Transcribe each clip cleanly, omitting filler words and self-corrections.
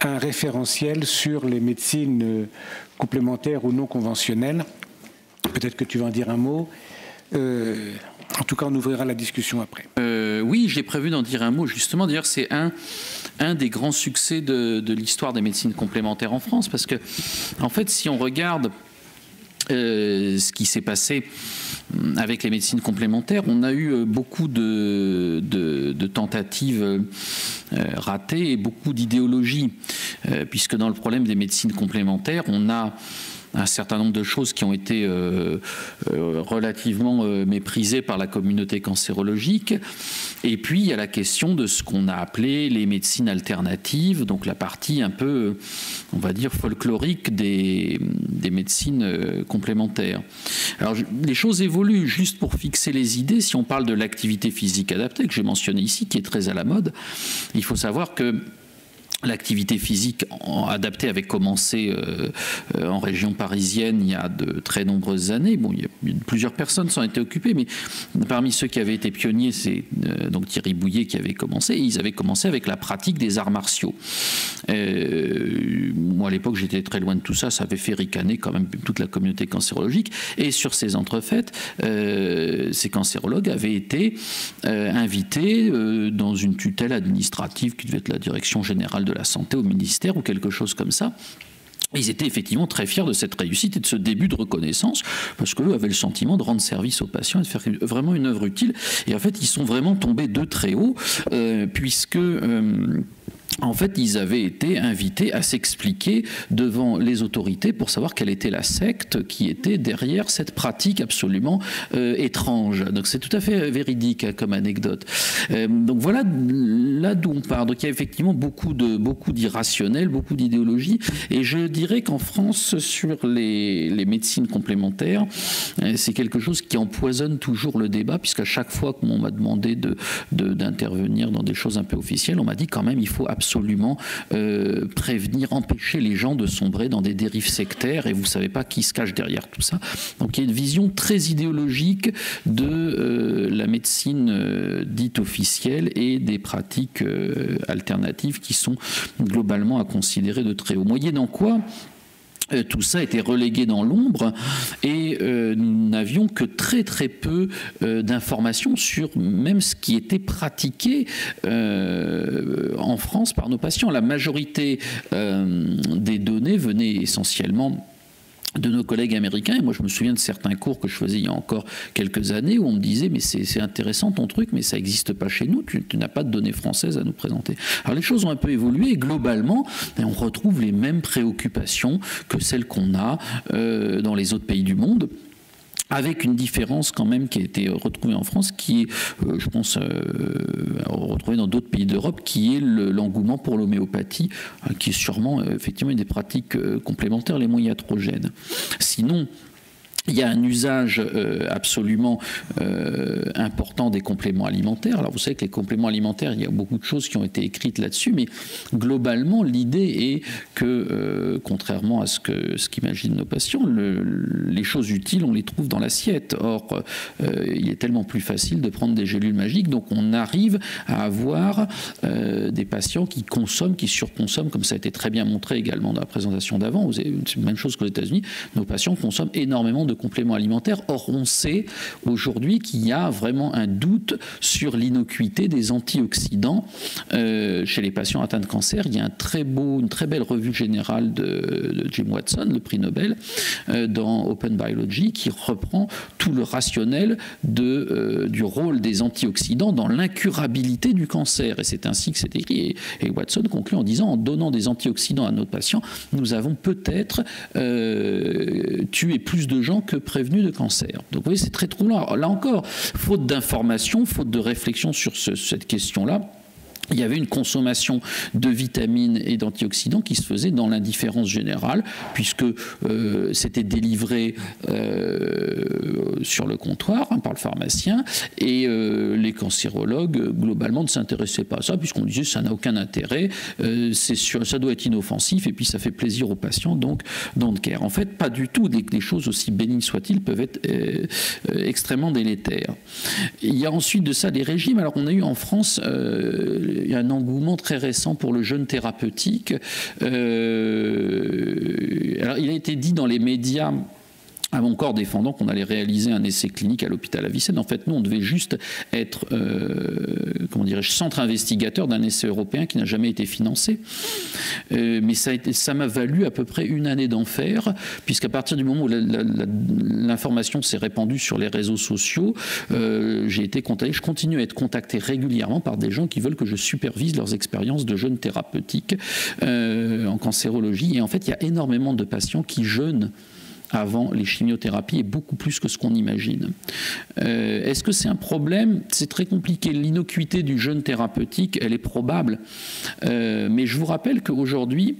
Un référentiel sur les médecines complémentaires ou non conventionnelles. Peut-être que tu vas en dire un mot. En tout cas, on ouvrira la discussion après. Oui, j'ai prévu d'en dire un mot justement. D'ailleurs, c'est un des grands succès de l'histoire des médecines complémentaires en France, parce que, en fait, si on regarde ce qui s'est passé avec les médecines complémentaires, on a eu beaucoup de tentatives ratées et beaucoup d'idéologies, puisque dans le problème des médecines complémentaires, on a un certain nombre de choses qui ont été relativement méprisées par la communauté cancérologique. Et puis, il y a la question de ce qu'on a appelé les médecines alternatives, donc la partie un peu, on va dire, folklorique des médecines complémentaires. Alors, les choses évoluent. Juste pour fixer les idées, si on parle de l'activité physique adaptée, que j'ai mentionné ici, qui est très à la mode, il faut savoir que l'activité physique adaptée avait commencé en région parisienne il y a de très nombreuses années. Bon, plusieurs personnes s'en étaient occupées, mais parmi ceux qui avaient été pionniers, c'est donc Thierry Bouillet qui avait commencé. Et ils avaient commencé avec la pratique des arts martiaux. Moi, à l'époque, j'étais très loin de tout ça. Ça avait fait ricaner quand même toute la communauté cancérologique. Et sur ces entrefaites, ces cancérologues avaient été invités dans une tutelle administrative qui devait être la direction générale de la santé au ministère ou quelque chose comme ça. Ils étaient effectivement très fiers de cette réussite et de ce début de reconnaissance, parce qu'eux avaient le sentiment de rendre service aux patients et de faire vraiment une œuvre utile. Et en fait, ils sont vraiment tombés de très haut, puisque en fait, ils avaient été invités à s'expliquer devant les autorités pour savoir quelle était la secte qui était derrière cette pratique absolument étrange. Donc c'est tout à fait véridique hein, comme anecdote. Donc voilà là d'où on part. Donc il y a effectivement beaucoup d'irrationnel, beaucoup d'idéologie. Et je dirais qu'en France, sur les médecines complémentaires, c'est quelque chose qui empoisonne toujours le débat, puisqu'à chaque fois qu'on m'a demandé d'intervenir dans des choses un peu officielles, on m'a dit quand même il faut absolument prévenir, empêcher les gens de sombrer dans des dérives sectaires, et vous ne savez pas qui se cache derrière tout ça. Donc il y a une vision très idéologique de la médecine dite officielle et des pratiques alternatives qui sont globalement à considérer de très haut. Moyennant quoi, tout ça était relégué dans l'ombre et nous n'avions que très très peu d'informations sur même ce qui était pratiqué en France par nos patients. La majorité des données venaient essentiellement de nos collègues américains, et moi je me souviens de certains cours que je faisais il y a encore quelques années où on me disait mais c'est intéressant ton truc mais ça n'existe pas chez nous, tu n'as pas de données françaises à nous présenter. Alors les choses ont un peu évolué et globalement on retrouve les mêmes préoccupations que celles qu'on a dans les autres pays du monde, avec une différence quand même qui a été retrouvée en France, qui est, je pense, retrouvée dans d'autres pays d'Europe, qui est l'engouement pour l'homéopathie, qui est sûrement effectivement une des pratiques complémentaires les moins iatrogènes. Sinon, il y a un usage absolument important des compléments alimentaires. Alors vous savez que les compléments alimentaires, il y a beaucoup de choses qui ont été écrites là-dessus, mais globalement l'idée est que, contrairement à ce qu'imaginent nos patients, les choses utiles, on les trouve dans l'assiette. Or, il est tellement plus facile de prendre des gélules magiques, donc on arrive à avoir des patients qui consomment, qui surconsomment, comme ça a été très bien montré également dans la présentation d'avant. C'est la même chose qu'aux États-Unis, nos patients consomment énormément de compléments alimentaires. Or, on sait aujourd'hui qu'il y a vraiment un doute sur l'innocuité des antioxydants chez les patients atteints de cancer. Il y a une très belle revue générale de Jim Watson, le prix Nobel, dans Open Biology, qui reprend tout le rationnel du rôle des antioxydants dans l'incurabilité du cancer. Et c'est ainsi que c'est écrit. Et Watson conclut en disant, en donnant des antioxydants à nos patients, nous avons peut-être tué plus de gens que prévenus de cancer. Donc vous voyez, c'est très troublant. Alors, là encore, faute d'information, faute de réflexion sur cette question-là, il y avait une consommation de vitamines et d'antioxydants qui se faisait dans l'indifférence générale, puisque c'était délivré sur le comptoir par le pharmacien, et les cancérologues, globalement, ne s'intéressaient pas à ça, puisqu'on disait ça n'a aucun intérêt, ça doit être inoffensif, et puis ça fait plaisir aux patients, donc don't care. En fait, pas du tout. Des choses aussi bénignes soient-ils peuvent être extrêmement délétères. Il y a ensuite de ça des régimes. Alors on a eu en France il y a un engouement très récent pour le jeûne thérapeutique. Alors, il a été dit dans les médias à mon corps défendant qu'on allait réaliser un essai clinique à l'hôpital Avicenne. En fait, nous, on devait juste être, comment dirais-je, centre investigateur d'un essai européen qui n'a jamais été financé. Mais ça m'a valu à peu près une année d'enfer, puisqu'à partir du moment où l'information s'est répandue sur les réseaux sociaux, j'ai été contacté, je continue à être contacté régulièrement par des gens qui veulent que je supervise leurs expériences de jeûne thérapeutique en cancérologie. Et en fait, il y a énormément de patients qui jeûnent avant les chimiothérapies, et beaucoup plus que ce qu'on imagine. Est-ce que c'est un problème? C'est très compliqué. L'innocuité du jeûne thérapeutique, elle est probable. Mais je vous rappelle qu'aujourd'hui,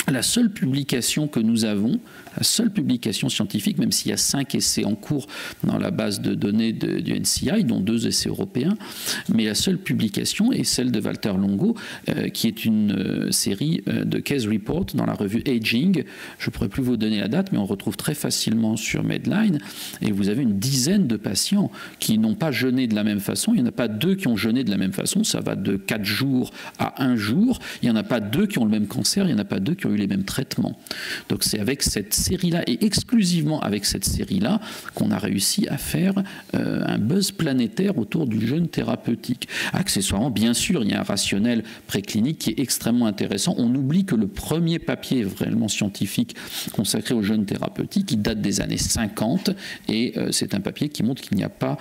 la seule publication que nous avons, la seule publication scientifique, même s'il y a 5 essais en cours dans la base de données du NCI, dont 2 essais européens, mais la seule publication est celle de Walter Longo, qui est une série de case reports dans la revue Aging. Je ne pourrais plus vous donner la date, mais on retrouve très facilement sur Medline, et vous avez une dizaine de patients qui n'ont pas jeûné de la même façon. Il n'y en a pas 2 qui ont jeûné de la même façon, ça va de 4 jours à 1 jour. Il n'y en a pas 2 qui ont le même cancer, il n'y en a pas 2 qui ont eu les mêmes traitements. Donc c'est avec cette série-là, et exclusivement avec cette série-là, qu'on a réussi à faire un buzz planétaire autour du jeûne thérapeutique. Accessoirement, bien sûr, il y a un rationnel préclinique qui est extrêmement intéressant. On oublie que le premier papier vraiment scientifique consacré au jeûne thérapeutique, il date des années 50, et c'est un papier qui montre qu'il n'y a pas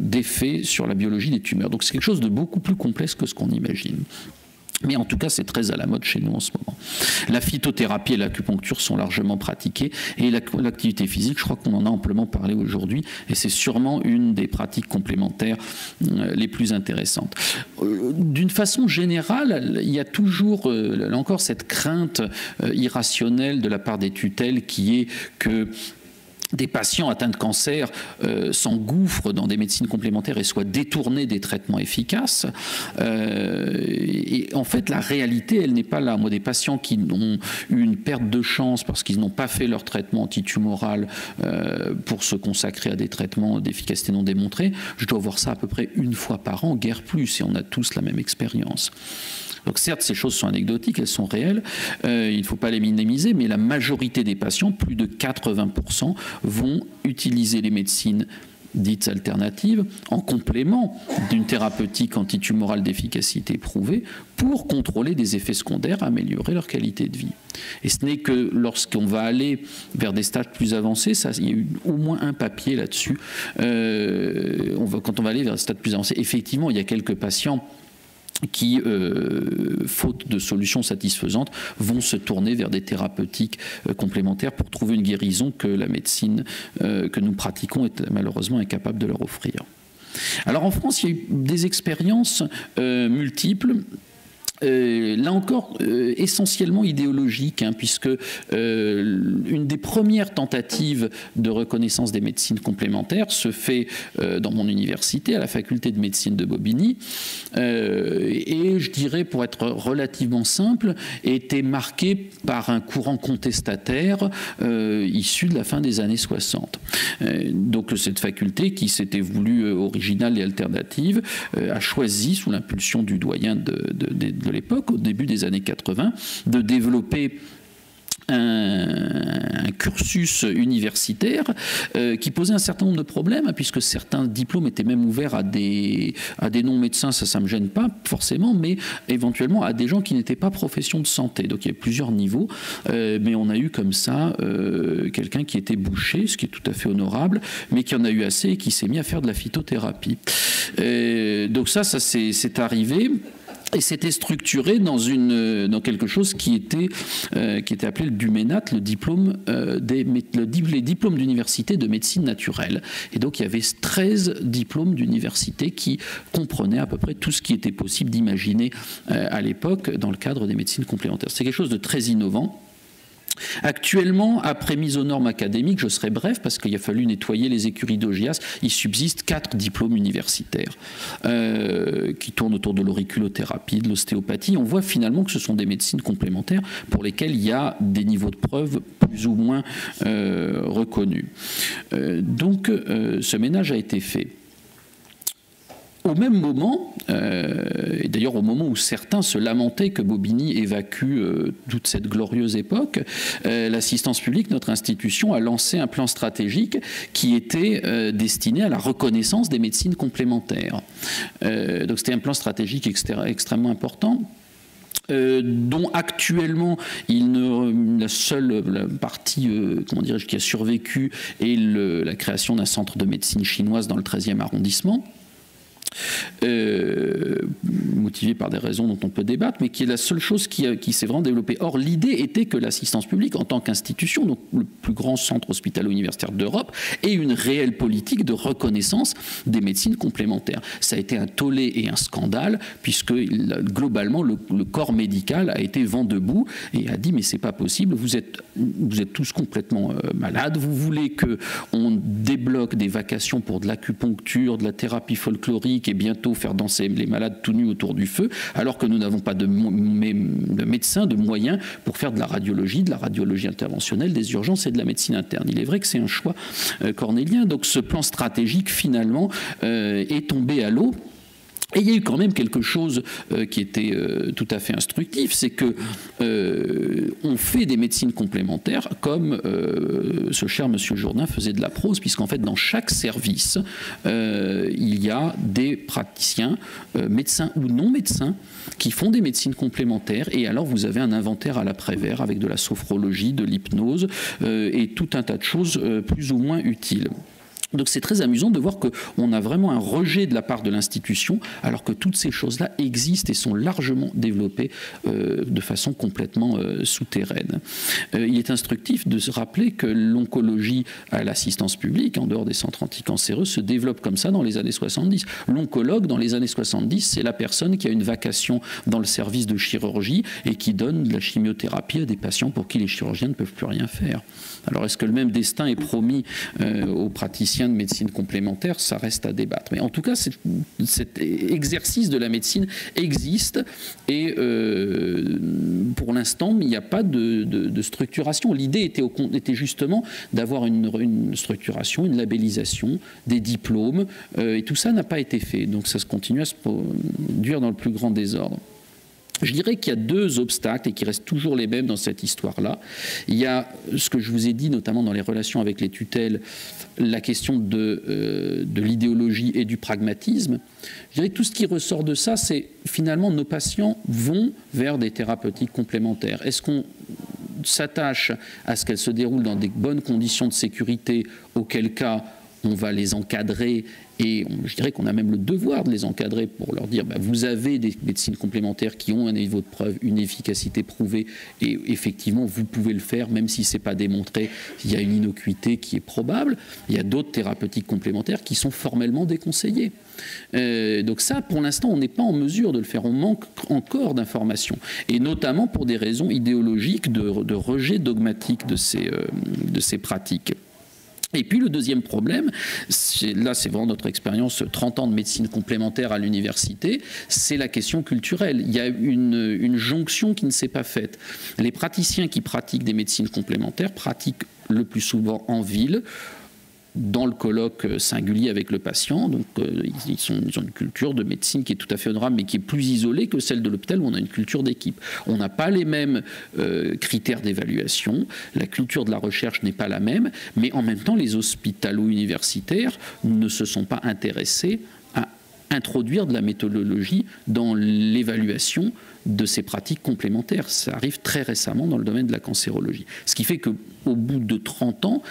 d'effet sur la biologie des tumeurs. Donc c'est quelque chose de beaucoup plus complexe que ce qu'on imagine. Mais en tout cas, c'est très à la mode chez nous en ce moment. La phytothérapie et l'acupuncture sont largement pratiquées, et l'activité physique, je crois qu'on en a amplement parlé aujourd'hui, et c'est sûrement une des pratiques complémentaires les plus intéressantes. D'une façon générale, il y a toujours, là encore, cette crainte irrationnelle de la part des tutelles qui est que des patients atteints de cancer s'engouffrent dans des médecines complémentaires et soient détournés des traitements efficaces. Et en fait, la réalité, elle n'est pas là. Moi, des patients qui ont eu une perte de chance parce qu'ils n'ont pas fait leur traitement antitumoral pour se consacrer à des traitements d'efficacité non démontrés, je dois voir ça à peu près 1 fois par an, guère plus, et on a tous la même expérience. Donc certes, ces choses sont anecdotiques, elles sont réelles, il ne faut pas les minimiser, mais la majorité des patients, plus de 80%, vont utiliser les médecines dites alternatives en complément d'une thérapeutique antitumorale d'efficacité éprouvée pour contrôler des effets secondaires, améliorer leur qualité de vie. Et ce n'est que lorsqu'on va aller vers des stades plus avancés, il y a eu au moins un papier là-dessus, quand on va aller vers des stades plus avancés, effectivement, il y a quelques patients qui, faute de solutions satisfaisantes, vont se tourner vers des thérapeutiques complémentaires pour trouver une guérison que la médecine que nous pratiquons est malheureusement incapable de leur offrir. Alors en France, il y a eu des expériences multiples. Là encore, essentiellement idéologique, puisque une des premières tentatives de reconnaissance des médecines complémentaires se fait dans mon université, à la faculté de médecine de Bobigny, et je dirais, pour être relativement simple, était marquée par un courant contestataire issu de la fin des années 60. Donc cette faculté, qui s'était voulue originale et alternative, a choisi, sous l'impulsion du doyen de l'époque, au début des années 80, de développer un cursus universitaire qui posait un certain nombre de problèmes, puisque certains diplômes étaient même ouverts à des non-médecins, ça ne me gêne pas forcément, mais éventuellement à des gens qui n'étaient pas profession de santé. Donc il y a plusieurs niveaux, mais on a eu comme ça quelqu'un qui était boucher, ce qui est tout à fait honorable, mais qui en a eu assez et qui s'est mis à faire de la phytothérapie. Donc ça c'est arrivé. Et c'était structuré dans quelque chose qui était appelé le DUMENAT, les diplômes d'université de médecine naturelle. Et donc il y avait 13 diplômes d'université qui comprenaient à peu près tout ce qui était possible d'imaginer à l'époque dans le cadre des médecines complémentaires. C'est quelque chose de très innovant. Actuellement, après mise aux normes académiques, je serai bref parce qu'il a fallu nettoyer les écuries d'Augias, il subsiste 4 diplômes universitaires qui tournent autour de l'auriculothérapie, de l'ostéopathie. On voit finalement que ce sont des médecines complémentaires pour lesquelles il y a des niveaux de preuve plus ou moins reconnus. Donc ce ménage a été fait. Au même moment, Et d'ailleurs, au moment où certains se lamentaient que Bobigny évacue toute cette glorieuse époque, l'assistance publique, notre institution, a lancé un plan stratégique qui était destiné à la reconnaissance des médecines complémentaires. Donc c'était un plan stratégique extrêmement important. Dont actuellement la seule partie comment dirais-je, qui a survécu est la création d'un centre de médecine chinoise dans le 13e arrondissement. Motivé par des raisons dont on peut débattre, mais qui est la seule chose qui s'est vraiment développée. Or, l'idée était que l'assistance publique, en tant qu'institution, donc le plus grand centre hospitalo-universitaire d'Europe, ait une réelle politique de reconnaissance des médecines complémentaires. Ça a été un tollé et un scandale, puisque globalement, le corps médical a été vent debout et a dit « mais c'est pas possible, vous êtes tous complètement malades, vous voulez qu'on débloque des vacations pour de l'acupuncture, de la thérapie folklorique, et bientôt faire danser les malades tout nus autour du feu, alors que nous n'avons pas de médecins, de moyens pour faire de la radiologie interventionnelle, des urgences et de la médecine interne. Il est vrai que c'est un choix cornélien. Donc ce plan stratégique, finalement, est tombé à l'eau. Et il y a eu quand même quelque chose qui était tout à fait instructif, c'est que on fait des médecines complémentaires comme ce cher monsieur Jourdain faisait de la prose, puisqu'en fait dans chaque service il y a des praticiens, médecins ou non médecins, qui font des médecines complémentaires, et alors vous avez un inventaire à l'après-vert avec de la sophrologie, de l'hypnose et tout un tas de choses plus ou moins utiles. Donc c'est très amusant de voir qu'on a vraiment un rejet de la part de l'institution, alors que toutes ces choses-là existent et sont largement développées de façon complètement souterraine. Il est instructif de se rappeler que l'oncologie à l'assistance publique, en dehors des centres anticancéreux, se développe comme ça dans les années 70. L'oncologue, dans les années 70, c'est la personne qui a une vacation dans le service de chirurgie et qui donne de la chimiothérapie à des patients pour qui les chirurgiens ne peuvent plus rien faire. Alors est-ce que le même destin est promis aux praticiens de médecine complémentaire? Ça reste à débattre. Mais en tout cas, cet exercice de la médecine existe et pour l'instant, il n'y a pas de structuration. L'idée était justement d'avoir une structuration, une labellisation, des diplômes, et tout ça n'a pas été fait. Donc ça se continue à se produire dans le plus grand désordre. Je dirais qu'il y a deux obstacles et qui restent toujours les mêmes dans cette histoire-là. Il y a ce que je vous ai dit, notamment dans les relations avec les tutelles, la question de l'idéologie et du pragmatisme. Je dirais que tout ce qui ressort de ça, c'est finalement nos patients vont vers des thérapeutiques complémentaires. Est-ce qu'on s'attache à ce qu'elles se déroulent dans des bonnes conditions de sécurité, auquel cas on va les encadrer, et je dirais qu'on a même le devoir de les encadrer pour leur dire vous avez des médecines complémentaires qui ont un niveau de preuve, une efficacité prouvée, et effectivement vous pouvez le faire même si ce n'est pas démontré, il y a une innocuité qui est probable. Il y a d'autres thérapeutiques complémentaires qui sont formellement déconseillées. Donc ça, pour l'instant, on n'est pas en mesure de le faire. On manque encore d'informations, et notamment pour des raisons idéologiques de rejet dogmatique de ces pratiques. Et puis le deuxième problème, là c'est vraiment notre expérience, 30 ans de médecine complémentaire à l'université, c'est la question culturelle. Il y a une jonction qui ne s'est pas faite. Les praticiens qui pratiquent des médecines complémentaires pratiquent le plus souvent en ville, dans le colloque singulier avec le patient. Donc ils ont une culture de médecine qui est tout à fait honorable, mais qui est plus isolée que celle de l'hôpital où on a une culture d'équipe. On n'a pas les mêmes critères d'évaluation, la culture de la recherche n'est pas la même, mais en même temps les hospitalo-universitaires ne se sont pas intéressés à introduire de la méthodologie dans l'évaluation de ces pratiques complémentaires. Ça arrive très récemment dans le domaine de la cancérologie. Ce qui fait qu'au bout de 30 ans,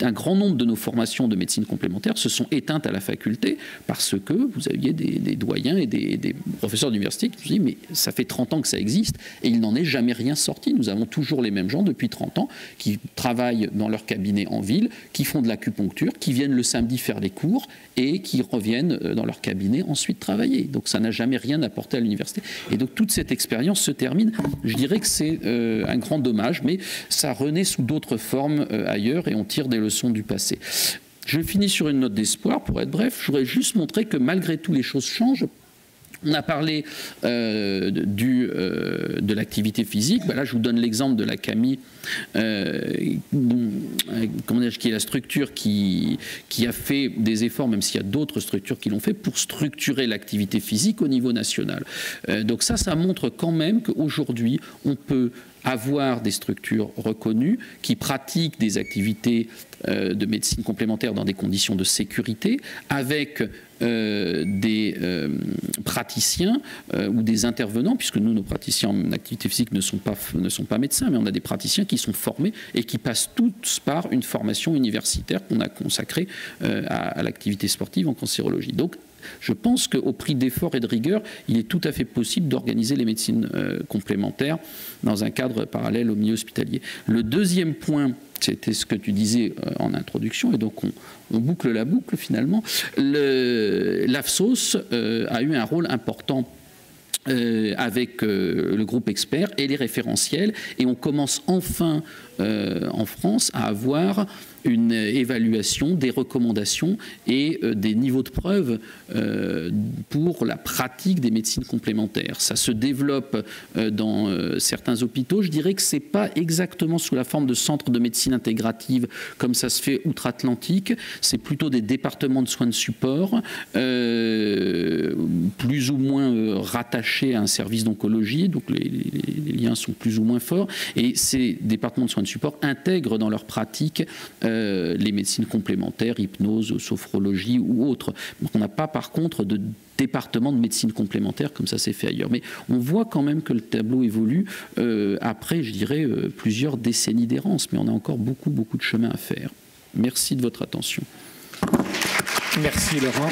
un grand nombre de nos formations de médecine complémentaire se sont éteintes à la faculté parce que vous aviez des doyens et des professeurs d'université qui se disaient mais ça fait 30 ans que ça existe et il n'en est jamais rien sorti. Nous avons toujours les mêmes gens depuis 30 ans qui travaillent dans leur cabinet en ville, qui font de l'acupuncture, qui viennent le samedi faire les cours et qui reviennent dans leur cabinet ensuite travailler. Donc ça n'a jamais rien apporté à l'université. Et donc toute cette expérience se termine. Je dirais que c'est un grand dommage, mais ça renaît sous d'autres formes ailleurs et on tire des leçons du passé. Je finis sur une note d'espoir, pour être bref. Je voudrais juste montrer que malgré tout, les choses changent. On a parlé de l'activité physique. Ben là, je vous donne l'exemple de la CAMI, comment dire, qui est la structure qui a fait des efforts, même s'il y a d'autres structures qui l'ont fait, pour structurer l'activité physique au niveau national. Donc ça montre quand même qu'aujourd'hui, on peut avoir des structures reconnues qui pratiquent des activités de médecine complémentaire dans des conditions de sécurité, avec des praticiens ou des intervenants, puisque nous, nos praticiens en activité physique ne sont pas médecins, mais on a des praticiens qui sont formés et qui passent tous par une formation universitaire qu'on a consacrée à l'activité sportive en cancérologie. Donc, je pense qu'au prix d'effort et de rigueur, il est tout à fait possible d'organiser les médecines complémentaires dans un cadre parallèle au milieu hospitalier. Le deuxième point, c'était ce que tu disais en introduction, et donc on boucle la boucle finalement. L'AFSOS a eu un rôle important avec le groupe expert et les référentiels, et on commence enfin en France à avoir une évaluation des recommandations et des niveaux de preuve pour la pratique des médecines complémentaires. Ça se développe dans certains hôpitaux. Je dirais que ce n'est pas exactement sous la forme de centres de médecine intégrative comme ça se fait outre-Atlantique. C'est plutôt des départements de soins de support, plus ou moins rattachés à un service d'oncologie, donc les liens sont plus ou moins forts. Et ces départements de soins de support intègrent dans leur pratique les médecines complémentaires, hypnose, sophrologie ou autres. Donc on n'a pas par contre de département de médecine complémentaire comme ça s'est fait ailleurs. Mais on voit quand même que le tableau évolue après, je dirais, plusieurs décennies d'errance. Mais on a encore beaucoup de chemin à faire. Merci de votre attention. Merci Laurent.